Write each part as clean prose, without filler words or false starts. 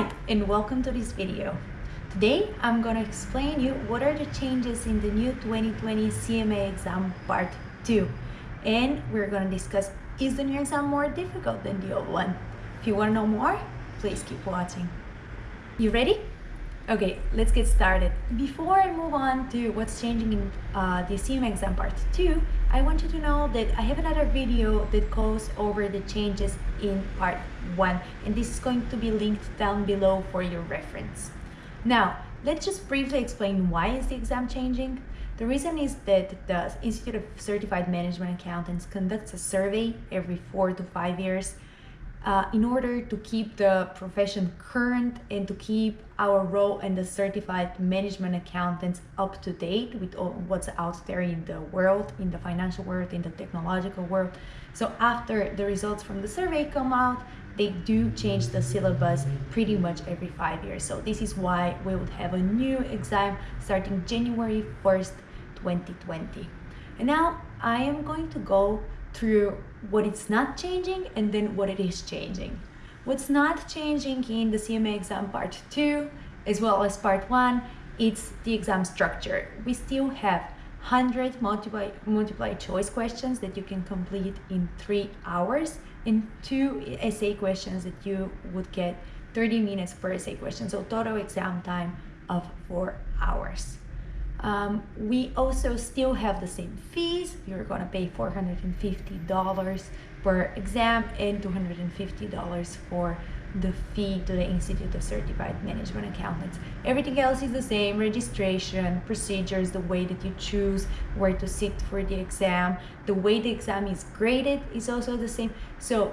Hi, and welcome to this video. Today, I'm going to explain you what are the changes in the new 2020 CMA exam part 2. And we're going to discuss, is the new exam more difficult than the old one? If you want to know more, please keep watching. You ready? Okay, let's get started. Before I move on to what's changing in the CMA exam part 2, I want you to know that I have another video that goes over the changes in part 1, and this is going to be linked down below for your reference. Now, let's just briefly explain why is the exam changing. The reason is that the Institute of Certified Management Accountants conducts a survey every 4 to 5 years in order to keep the profession current and to keep our role and the certified management accountants up to date with all what's out there in the world, in the financial world, in the technological world. So after the results from the survey come out, they do change the syllabus pretty much every 5 years. So this is why we would have a new exam starting January 1st, 2020. And now I am going to go through what it's not changing and then what it is changing. What's not changing in the CMA exam part 2 as well as part 1, it's the exam structure. We still have 100 multiple choice questions that you can complete in 3 hours and 2 essay questions that you would get 30 minutes per essay question. So total exam time of 4 hours. We also still have the same fees. You're gonna pay $450 per exam and $250 for the fee to the Institute of Certified Management Accountants. Everything else is the same: registration, procedures, the way that you choose where to sit for the exam, the way the exam is graded is also the same. So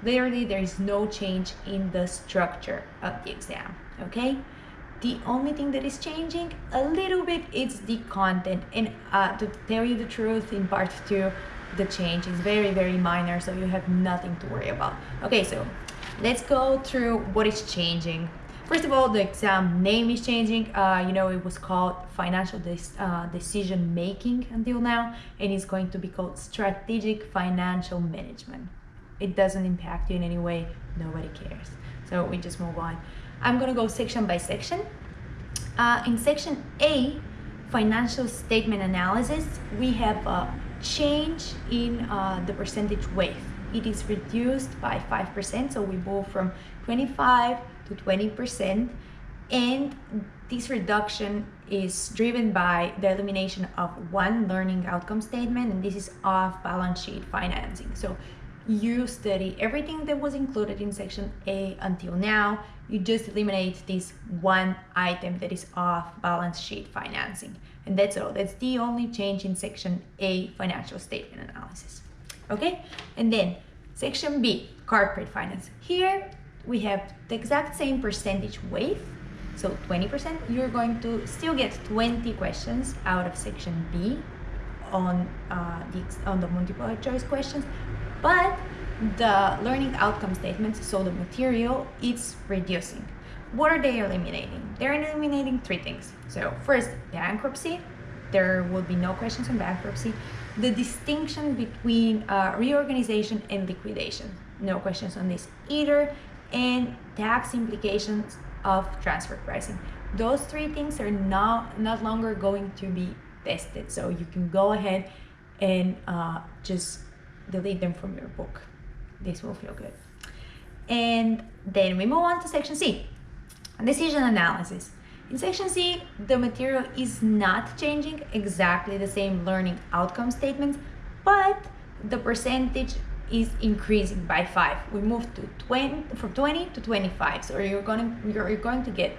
literally there is no change in the structure of the exam, okay? The only thing that is changing a little bit is the content, and to tell you the truth, in part 2 the change is very, very minor, so you have nothing to worry about. Okay, so let's go through what is changing. First of all, the exam name is changing. It was called Financial Decision Making until now, and it's going to be called Strategic Financial Management. It doesn't impact you in any way, nobody cares. So we just move on. I'm gonna go section by section. In section A, financial statement analysis, we have a change in the percentage weight. It is reduced by 5%, so we move from 25 to 20%, and this reduction is driven by the elimination of one learning outcome statement, and this is off balance sheet financing. So you study everything that was included in section A until now. You just eliminate this one item that is off balance sheet financing, and that's all. That's the only change in section A, financial statement analysis. Okay, and then section B, corporate finance. Here we have the exact same percentage weight, so 20%. You're going to still get 20 questions out of section B on the multiple choice questions, but the learning outcome statements, so the material, it's reducing. What are they eliminating? They're eliminating 3 things. So first, bankruptcy. There will be no questions on bankruptcy. The distinction between reorganization and liquidation, no questions on this either. And tax implications of transfer pricing. Those 3 things are not longer going to be tested, so you can go ahead and just delete them from your book. This will feel good. And then we move on to section C, decision analysis. In section C, the material is not changing, exactly the same learning outcome statements, but the percentage is increasing by 5. We move to 20, from 20 to 25. So you're going to get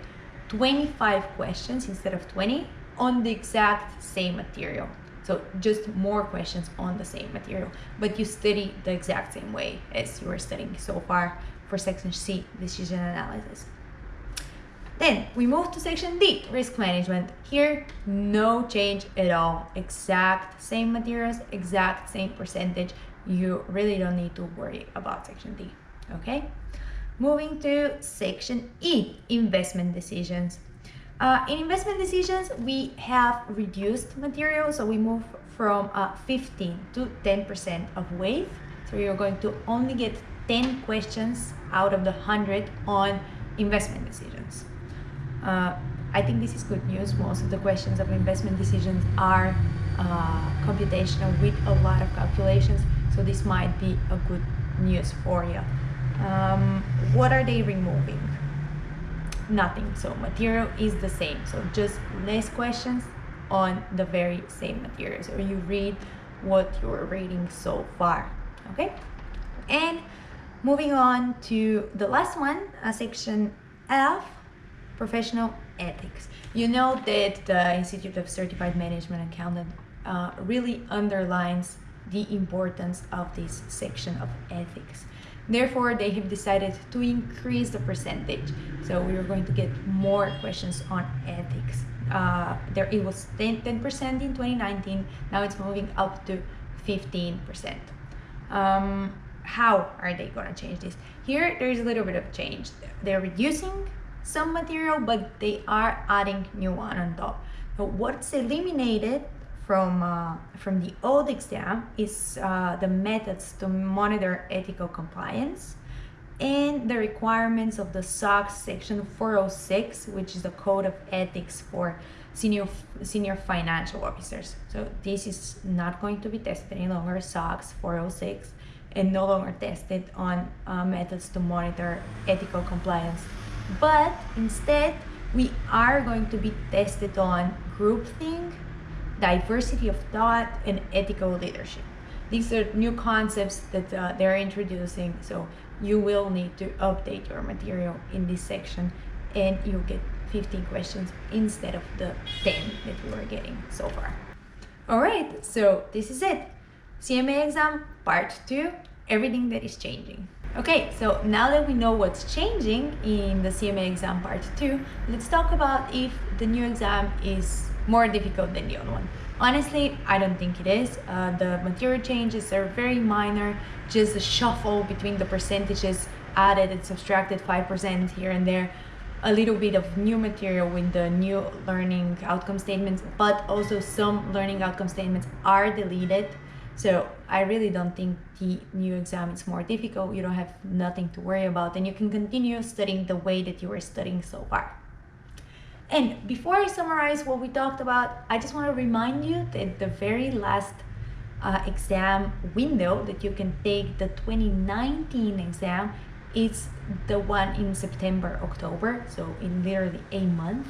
25 questions instead of 20 on the exact same material. So just more questions on the same material, but you study the exact same way as you were studying so far for section C, decision analysis. Then we move to section D, risk management. Here, no change at all. Exact same materials, exact same percentage. You really don't need to worry about section D, okay? Moving to section E, investment decisions. In investment decisions, we have reduced material, so we move from 15 to 10% of weight. So you're going to only get 10 questions out of the 100 on investment decisions. I think this is good news. Most of the questions of investment decisions are computational with a lot of calculations, so this might be a good news for you. What are they removing? Nothing. So material is the same, so just less questions on the very same material, so you read what you're reading so far. Okay, and moving on to the last one, section F, professional ethics. You know that the Institute of Certified Management Accountant really underlines the importance of this section of ethics. Therefore, they have decided to increase the percentage. So we are going to get more questions on ethics. It was 10% in 2019. Now it's moving up to 15%. How are they going to change this? Here, there's a little bit of change. They're reducing some material, but they are adding new one on top. So what's eliminated from the old exam is the methods to monitor ethical compliance and the requirements of the SOX section 406, which is the code of ethics for senior financial officers. So this is not going to be tested any longer, SOX 406, and no longer tested on methods to monitor ethical compliance. But instead, we are going to be tested on groupthink, diversity of thought, and ethical leadership. These are new concepts that they're introducing, so you will need to update your material in this section, and you'll get 15 questions instead of the 10 that you were getting so far. All right, so this is it. CMA exam part 2, everything that is changing. Okay, so now that we know what's changing in the CMA exam part 2, let's talk about if the new exam is more difficult than the old one. Honestly, I don't think it is. The material changes are very minor, just a shuffle between the percentages, added and subtracted 5% here and there, a little bit of new material with the new learning outcome statements, but also some learning outcome statements are deleted. So I really don't think the new exam is more difficult. You don't have nothing to worry about, and you can continue studying the way that you were studying so far. And before I summarize what we talked about, I just want to remind you that the very last exam window that you can take the 2019 exam is the one in September, October, so in literally a month.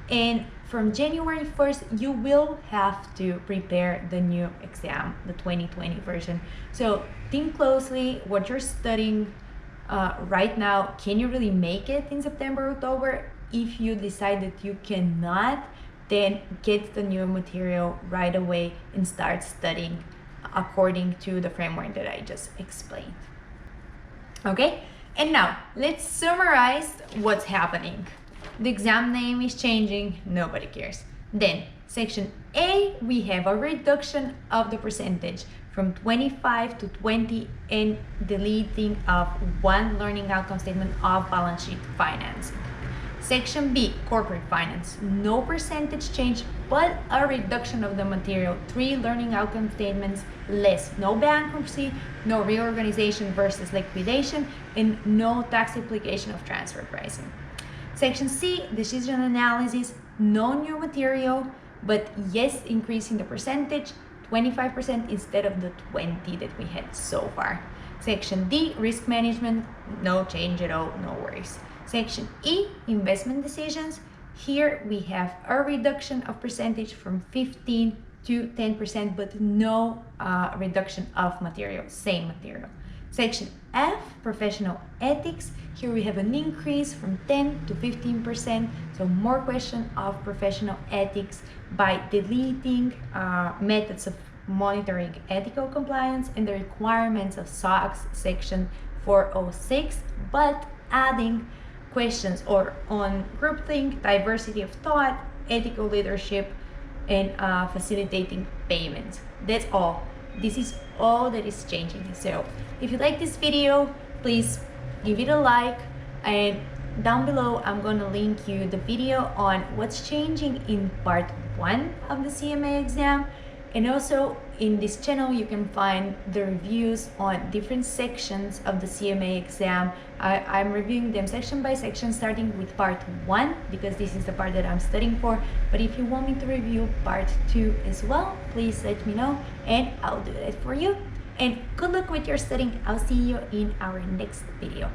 And from January 1st, you will have to prepare the new exam, the 2020 version. So think closely what you're studying right now. Can you really make it in September, October? If you decide that you cannot, then get the new material right away and start studying according to the framework that I just explained. Okay, and now let's summarize what's happening. The exam name is changing, nobody cares. Then section A, we have a reduction of the percentage from 25 to 20 and deleting of one learning outcome statement of balance sheet financing. Section B, corporate finance, no percentage change, but a reduction of the material, 3 learning outcome statements less, no bankruptcy, no reorganization versus liquidation, and no tax implication of transfer pricing. Section C, decision analysis, no new material, but yes, increasing the percentage, 25% instead of the 20 that we had so far. Section D, risk management, no change at all, no worries. Section E, investment decisions. Here we have a reduction of percentage from 15 to 10%, but no reduction of material, same material. Section F, professional ethics. Here we have an increase from 10 to 15%, so more question of professional ethics by deleting methods of monitoring ethical compliance and the requirements of SOX section 406, but adding questions on groupthink, diversity of thought, ethical leadership, and facilitating payments. That's all. This is all that is changing. So if you like this video, please give it a like, and down below I'm going to link you the video on what's changing in part 1 of the CMA exam. And also, in this channel you can find the reviews on different sections of the CMA exam. I'm reviewing them section by section, starting with part 1 because this is the part that I'm studying for. But if you want me to review part 2 as well, please let me know and I'll do it for you. And good luck with your studying. I'll see you in our next video.